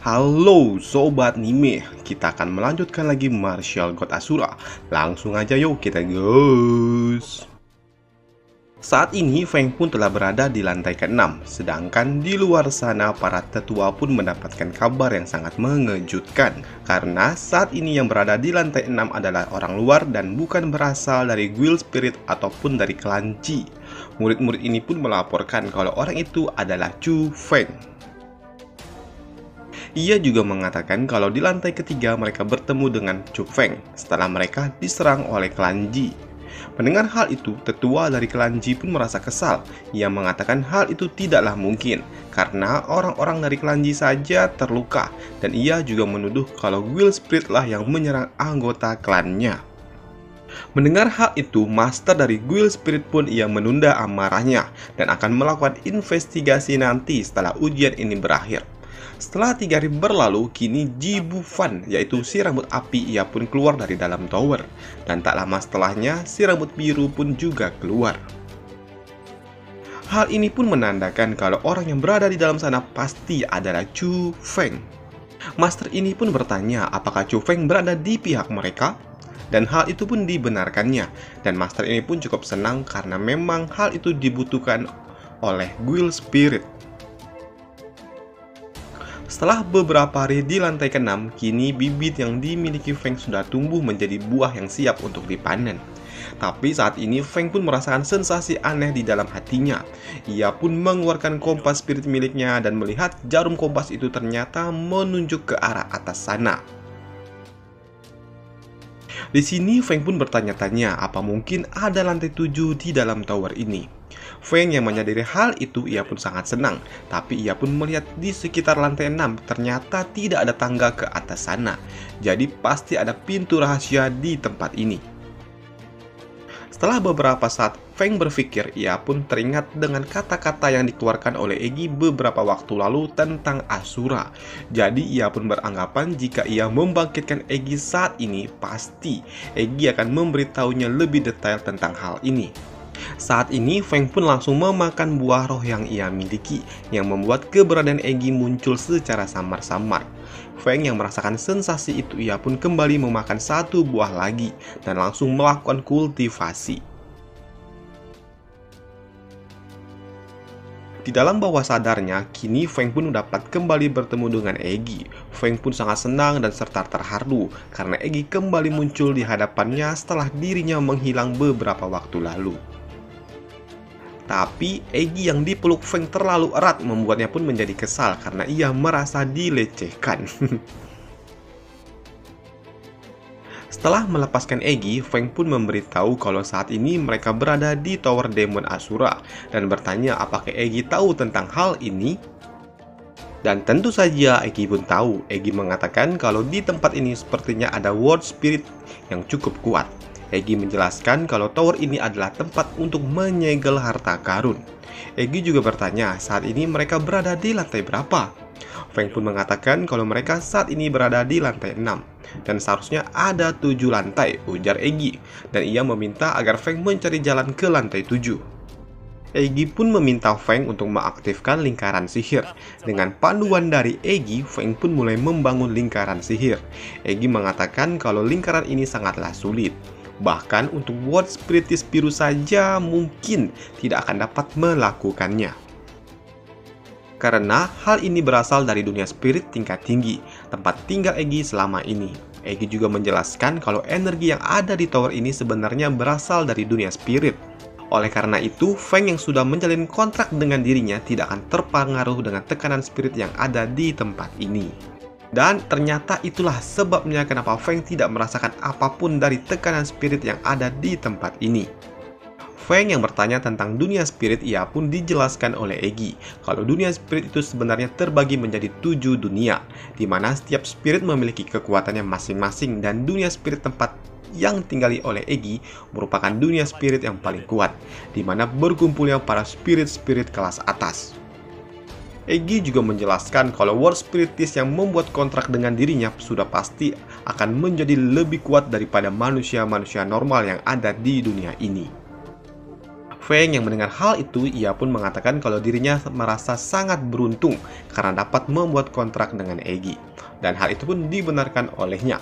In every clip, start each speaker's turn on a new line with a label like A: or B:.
A: Halo Sobat Nime, kita akan melanjutkan lagi Martial God Asura. Langsung aja yuk kita gus. Saat ini Feng pun telah berada di lantai ke-6, sedangkan di luar sana para tetua pun mendapatkan kabar yang sangat mengejutkan. Karena saat ini yang berada di lantai 6 adalah orang luar dan bukan berasal dari Guild Spirit ataupun dari klan Ji. Murid-murid ini pun melaporkan kalau orang itu adalah Chu Feng. Ia juga mengatakan kalau di lantai ketiga mereka bertemu dengan Chu Feng setelah mereka diserang oleh klan Ji. Mendengar hal itu, tetua dari klan Ji pun merasa kesal. Ia mengatakan hal itu tidaklah mungkin karena orang-orang dari klan Ji saja terluka, dan ia juga menuduh kalau Guild Spirit lah yang menyerang anggota klannya. Mendengar hal itu, master dari Guild Spirit pun ia menunda amarahnya dan akan melakukan investigasi nanti setelah ujian ini berakhir. Setelah 3 hari berlalu, kini Ji Bufan, yaitu si rambut api, ia pun keluar dari dalam tower. Dan tak lama setelahnya, si rambut biru pun juga keluar. Hal ini pun menandakan kalau orang yang berada di dalam sana pasti adalah Chu Feng. Master ini pun bertanya apakah Chu Feng berada di pihak mereka? Dan hal itu pun dibenarkannya. Dan master ini pun cukup senang karena memang hal itu dibutuhkan oleh Guild Spirit. Setelah beberapa hari di lantai ke-6, kini bibit yang dimiliki Feng sudah tumbuh menjadi buah yang siap untuk dipanen. Tapi saat ini Feng pun merasakan sensasi aneh di dalam hatinya. Ia pun mengeluarkan kompas spirit miliknya dan melihat jarum kompas itu ternyata menunjuk ke arah atas sana. Di sini Feng pun bertanya-tanya apa mungkin ada lantai 7 di dalam tower ini. Feng yang menyadari hal itu ia pun sangat senang, tapi ia pun melihat di sekitar lantai 6 ternyata tidak ada tangga ke atas sana. Jadi pasti ada pintu rahasia di tempat ini. Setelah beberapa saat Feng berpikir, ia pun teringat dengan kata-kata yang dikeluarkan oleh Egi beberapa waktu lalu tentang Asura. Jadi ia pun beranggapan jika ia membangkitkan Egi saat ini, pasti Egi akan memberitahunya lebih detail tentang hal ini. Saat ini Feng pun langsung memakan buah roh yang ia miliki, yang membuat keberadaan Egi muncul secara samar-samar. Feng yang merasakan sensasi itu, ia pun kembali memakan satu buah lagi dan langsung melakukan kultivasi. Di dalam bawah sadarnya, kini Feng pun dapat kembali bertemu dengan Egi. Feng pun sangat senang dan serta terharu karena Egi kembali muncul di hadapannya setelah dirinya menghilang beberapa waktu lalu. Tapi Egi yang dipeluk Feng terlalu erat membuatnya pun menjadi kesal karena ia merasa dilecehkan. Setelah melepaskan Egi, Feng pun memberitahu kalau saat ini mereka berada di Tower Demon Asura dan bertanya apakah Egi tahu tentang hal ini. Dan tentu saja Egi pun tahu. Egi mengatakan kalau di tempat ini sepertinya ada World Spirit yang cukup kuat. Egi menjelaskan kalau tower ini adalah tempat untuk menyegel harta karun. Egi juga bertanya saat ini mereka berada di lantai berapa. Feng pun mengatakan kalau mereka saat ini berada di lantai 6 dan seharusnya ada 7 lantai, ujar Egi. Dan ia meminta agar Feng mencari jalan ke lantai 7. Egi pun meminta Feng untuk mengaktifkan lingkaran sihir. Dengan panduan dari Egi, Feng pun mulai membangun lingkaran sihir. Egi mengatakan kalau lingkaran ini sangatlah sulit. Bahkan untuk World Spiritis biru saja mungkin tidak akan dapat melakukannya. Karena hal ini berasal dari dunia spirit tingkat tinggi, tempat tinggal Egi selama ini. Egi juga menjelaskan kalau energi yang ada di tower ini sebenarnya berasal dari dunia spirit. Oleh karena itu, Feng yang sudah menjalin kontrak dengan dirinya tidak akan terpengaruh dengan tekanan spirit yang ada di tempat ini. Dan ternyata itulah sebabnya kenapa Feng tidak merasakan apapun dari tekanan spirit yang ada di tempat ini. Feng yang bertanya tentang dunia spirit, ia pun dijelaskan oleh Egi kalau dunia spirit itu sebenarnya terbagi menjadi 7 dunia, di mana setiap spirit memiliki kekuatannya masing-masing dan dunia spirit tempat yang tinggali oleh Egi merupakan dunia spirit yang paling kuat, di mana berkumpulnya para spirit-spirit kelas atas. Egi juga menjelaskan kalau World Spiritis yang membuat kontrak dengan dirinya sudah pasti akan menjadi lebih kuat daripada manusia-manusia normal yang ada di dunia ini. Feng yang mendengar hal itu, ia pun mengatakan kalau dirinya merasa sangat beruntung karena dapat membuat kontrak dengan Eggy. Dan hal itu pun dibenarkan olehnya.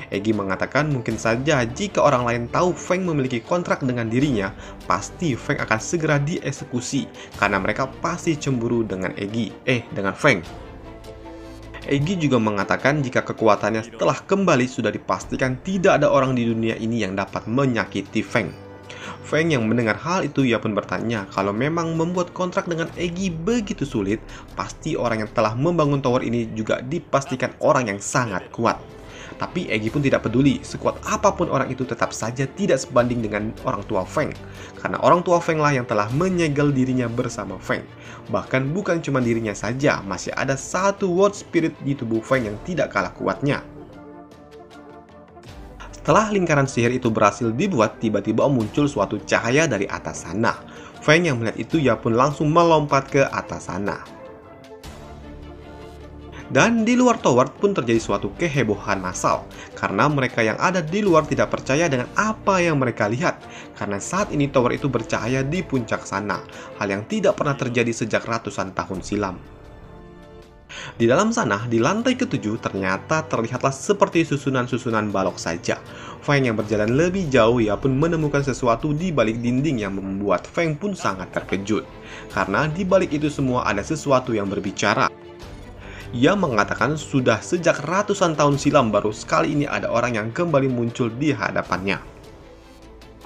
A: Eggy mengatakan mungkin saja jika orang lain tahu Feng memiliki kontrak dengan dirinya, pasti Feng akan segera dieksekusi karena mereka pasti cemburu dengan dengan Feng. Eggy juga mengatakan jika kekuatannya setelah kembali sudah dipastikan tidak ada orang di dunia ini yang dapat menyakiti Feng. Feng yang mendengar hal itu, ia pun bertanya kalau memang membuat kontrak dengan Eggy begitu sulit, pasti orang yang telah membangun tower ini juga dipastikan orang yang sangat kuat. Tapi Eggy pun tidak peduli, sekuat apapun orang itu tetap saja tidak sebanding dengan orang tua Feng. Karena orang tua Feng lah yang telah menyegel dirinya bersama Feng. Bahkan bukan cuma dirinya saja, masih ada satu World Spirit di tubuh Feng yang tidak kalah kuatnya. Setelah lingkaran sihir itu berhasil dibuat, tiba-tiba muncul suatu cahaya dari atas sana. Feng yang melihat itu, ia pun langsung melompat ke atas sana. Dan di luar tower pun terjadi suatu kehebohan massal, karena mereka yang ada di luar tidak percaya dengan apa yang mereka lihat, karena saat ini tower itu bercahaya di puncak sana, hal yang tidak pernah terjadi sejak ratusan tahun silam. Di dalam sana, di lantai ketujuh, ternyata terlihatlah seperti susunan-susunan balok saja. Feng yang berjalan lebih jauh, ia pun menemukan sesuatu di balik dinding yang membuat Feng pun sangat terkejut. Karena di balik itu semua ada sesuatu yang berbicara. Ia mengatakan sudah sejak ratusan tahun silam baru sekali ini ada orang yang kembali muncul di hadapannya.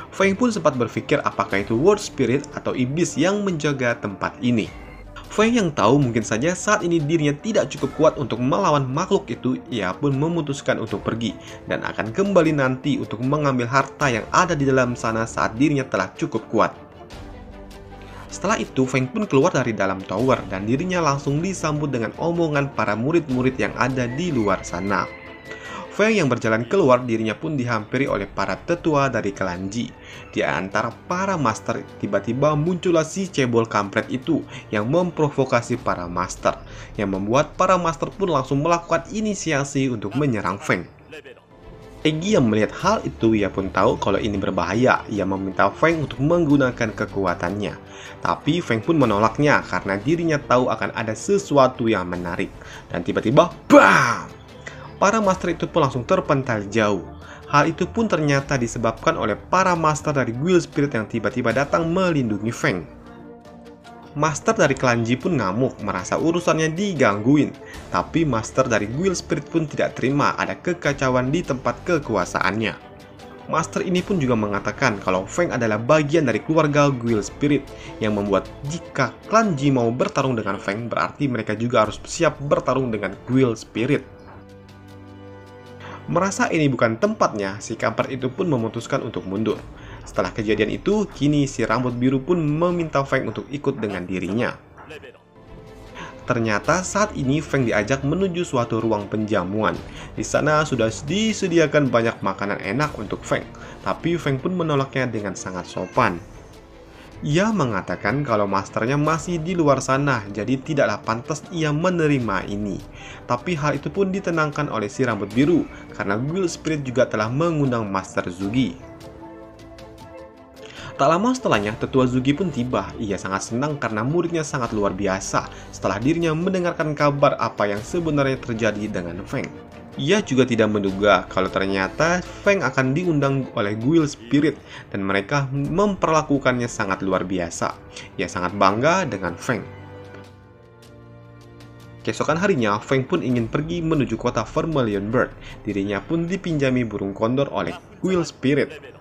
A: Feng pun sempat berpikir apakah itu World Spirit atau iblis yang menjaga tempat ini. Feng yang tahu mungkin saja saat ini dirinya tidak cukup kuat untuk melawan makhluk itu, ia pun memutuskan untuk pergi dan akan kembali nanti untuk mengambil harta yang ada di dalam sana saat dirinya telah cukup kuat. Setelah itu, Feng pun keluar dari dalam tower dan dirinya langsung disambut dengan omongan para murid-murid yang ada di luar sana. Feng yang berjalan keluar, dirinya pun dihampiri oleh para tetua dari klan Ji. Di antara para master, tiba-tiba muncullah si cebol kampret itu yang memprovokasi para master, yang membuat para master pun langsung melakukan inisiasi untuk menyerang Feng. Eggy yang melihat hal itu, ia pun tahu kalau ini berbahaya. Ia meminta Feng untuk menggunakan kekuatannya. Tapi Feng pun menolaknya karena dirinya tahu akan ada sesuatu yang menarik. Dan tiba-tiba, BAM! Para master itu pun langsung terpental jauh. Hal itu pun ternyata disebabkan oleh para master dari Guild Spirit yang tiba-tiba datang melindungi Feng. Master dari klan Ji pun ngamuk, merasa urusannya digangguin. Tapi master dari Guild Spirit pun tidak terima ada kekacauan di tempat kekuasaannya. Master ini pun juga mengatakan kalau Feng adalah bagian dari keluarga Guild Spirit, yang membuat jika klan Ji mau bertarung dengan Feng, berarti mereka juga harus siap bertarung dengan Guild Spirit. Merasa ini bukan tempatnya, si kampret itu pun memutuskan untuk mundur. Setelah kejadian itu, kini si rambut biru pun meminta Feng untuk ikut dengan dirinya. Ternyata saat ini Feng diajak menuju suatu ruang penjamuan. Di sana sudah disediakan banyak makanan enak untuk Feng, tapi Feng pun menolaknya dengan sangat sopan. Ia mengatakan kalau masternya masih di luar sana, jadi tidaklah pantas ia menerima ini. Tapi hal itu pun ditenangkan oleh si rambut biru, karena Guild Spirit juga telah mengundang Master Zugi. Tak lama setelahnya, tetua Zugi pun tiba. Ia sangat senang karena muridnya sangat luar biasa setelah dirinya mendengarkan kabar apa yang sebenarnya terjadi dengan Feng. Ia juga tidak menduga kalau ternyata Feng akan diundang oleh Guild Spirit dan mereka memperlakukannya sangat luar biasa. Ia sangat bangga dengan Feng. Keesokan harinya, Feng pun ingin pergi menuju kota Vermilion Bird. Dirinya pun dipinjami burung kondor oleh Guild Spirit.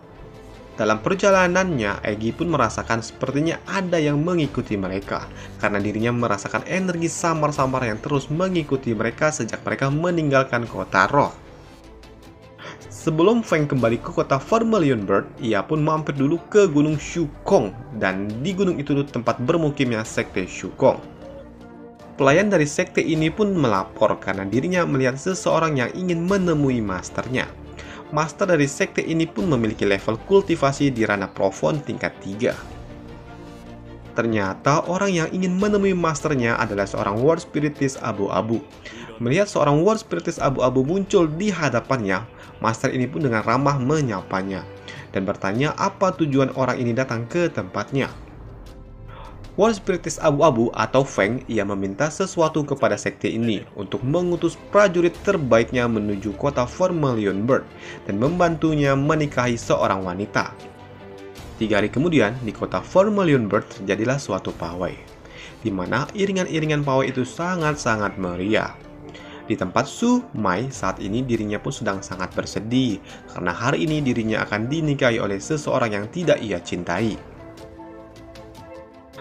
A: Dalam perjalanannya, Eggy pun merasakan sepertinya ada yang mengikuti mereka, karena dirinya merasakan energi samar-samar yang terus mengikuti mereka sejak mereka meninggalkan kota roh. Sebelum Feng kembali ke kota Vermilion Bird, ia pun mampir dulu ke Gunung Shukong, dan di gunung itu tempat bermukimnya sekte Shukong. Pelayan dari sekte ini pun melapor karena dirinya melihat seseorang yang ingin menemui masternya. Master dari sekte ini pun memiliki level kultivasi di ranah Profon tingkat 3. Ternyata orang yang ingin menemui masternya adalah seorang World Spiritis abu-abu. Melihat seorang World Spiritis abu-abu muncul di hadapannya, master ini pun dengan ramah menyapanya dan bertanya apa tujuan orang ini datang ke tempatnya. World Spiritus Abu-Abu atau Feng, ia meminta sesuatu kepada sekte ini untuk mengutus prajurit terbaiknya menuju kota Vermilion Bird dan membantunya menikahi seorang wanita. 3 hari kemudian, di kota Vermilion Bird terjadilah suatu pawai, di mana iringan-iringan pawai itu sangat-sangat meriah. Di tempat Su Mai saat ini dirinya pun sedang sangat bersedih karena hari ini dirinya akan dinikahi oleh seseorang yang tidak ia cintai.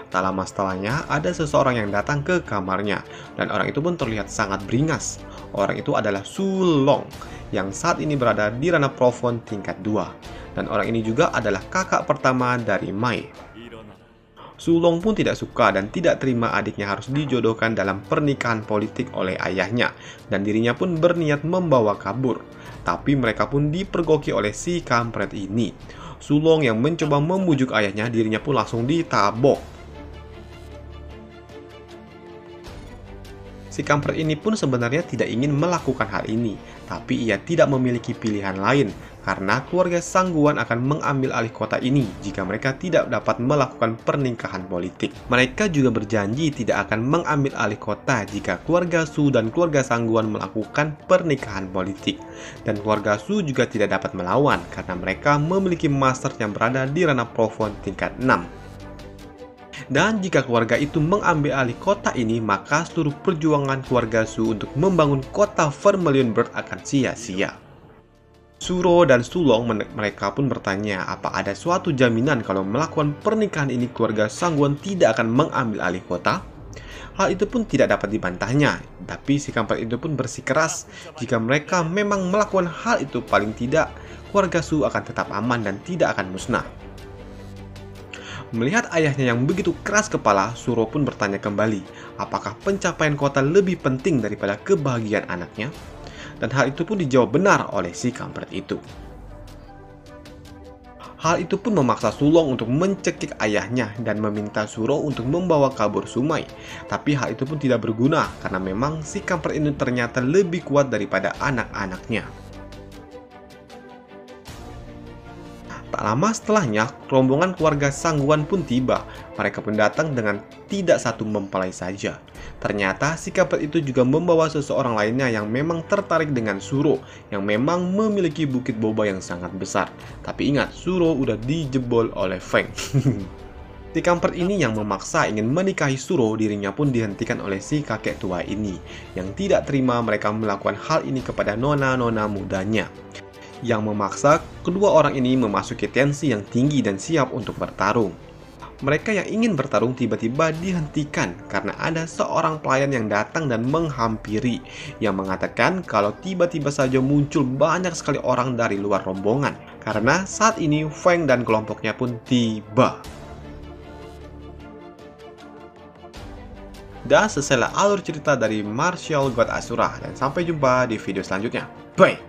A: Tak lama setelahnya, ada seseorang yang datang ke kamarnya, dan orang itu pun terlihat sangat beringas. Orang itu adalah Su Long, yang saat ini berada di ranah Provon tingkat 2. Dan orang ini juga adalah kakak pertama dari Mai. Su Long pun tidak suka dan tidak terima adiknya harus dijodohkan dalam pernikahan politik oleh ayahnya, dan dirinya pun berniat membawa kabur. Tapi mereka pun dipergoki oleh si kampret ini. Su Long yang mencoba membujuk ayahnya, dirinya pun langsung ditabok. Si kampret ini pun sebenarnya tidak ingin melakukan hal ini, tapi ia tidak memiliki pilihan lain, karena keluarga Sangguan akan mengambil alih kota ini jika mereka tidak dapat melakukan pernikahan politik. Mereka juga berjanji tidak akan mengambil alih kota jika keluarga Su dan keluarga Sangguan melakukan pernikahan politik. Dan keluarga Su juga tidak dapat melawan, karena mereka memiliki master yang berada di ranah Provon tingkat 6. Dan jika keluarga itu mengambil alih kota ini, maka seluruh perjuangan keluarga Su untuk membangun kota Vermilion Bird akan sia-sia. Suro dan Sulong mereka pun bertanya apa ada suatu jaminan kalau melakukan pernikahan ini keluarga Sangguan tidak akan mengambil alih kota. Hal itu pun tidak dapat dibantahnya, tapi si kampret itu pun bersikeras jika mereka memang melakukan hal itu, paling tidak keluarga Su akan tetap aman dan tidak akan musnah. Melihat ayahnya yang begitu keras kepala, Suro pun bertanya kembali, apakah pencapaian kota lebih penting daripada kebahagiaan anaknya? Dan hal itu pun dijawab benar oleh si kampret itu. Hal itu pun memaksa Sulong untuk mencekik ayahnya dan meminta Suro untuk membawa kabur Sumai. Tapi hal itu pun tidak berguna karena memang si kampret ini ternyata lebih kuat daripada anak-anaknya. Tak lama setelahnya, rombongan keluarga Sangguan pun tiba. Mereka pun datang dengan tidak satu mempelai saja. Ternyata si kampret itu juga membawa seseorang lainnya yang memang tertarik dengan Suro, yang memang memiliki bukit boba yang sangat besar. Tapi ingat, Suro udah dijebol oleh Feng. Si kampret ini yang memaksa ingin menikahi Suro, dirinya pun dihentikan oleh si kakek tua ini, yang tidak terima mereka melakukan hal ini kepada nona-nona mudanya, yang memaksa kedua orang ini memasuki tensi yang tinggi dan siap untuk bertarung. Mereka yang ingin bertarung tiba-tiba dihentikan karena ada seorang pelayan yang datang dan menghampiri, yang mengatakan kalau tiba-tiba saja muncul banyak sekali orang dari luar rombongan, karena saat ini Feng dan kelompoknya pun tiba. Dan selesailah alur cerita dari Martial God Asura, dan sampai jumpa di video selanjutnya. Bye!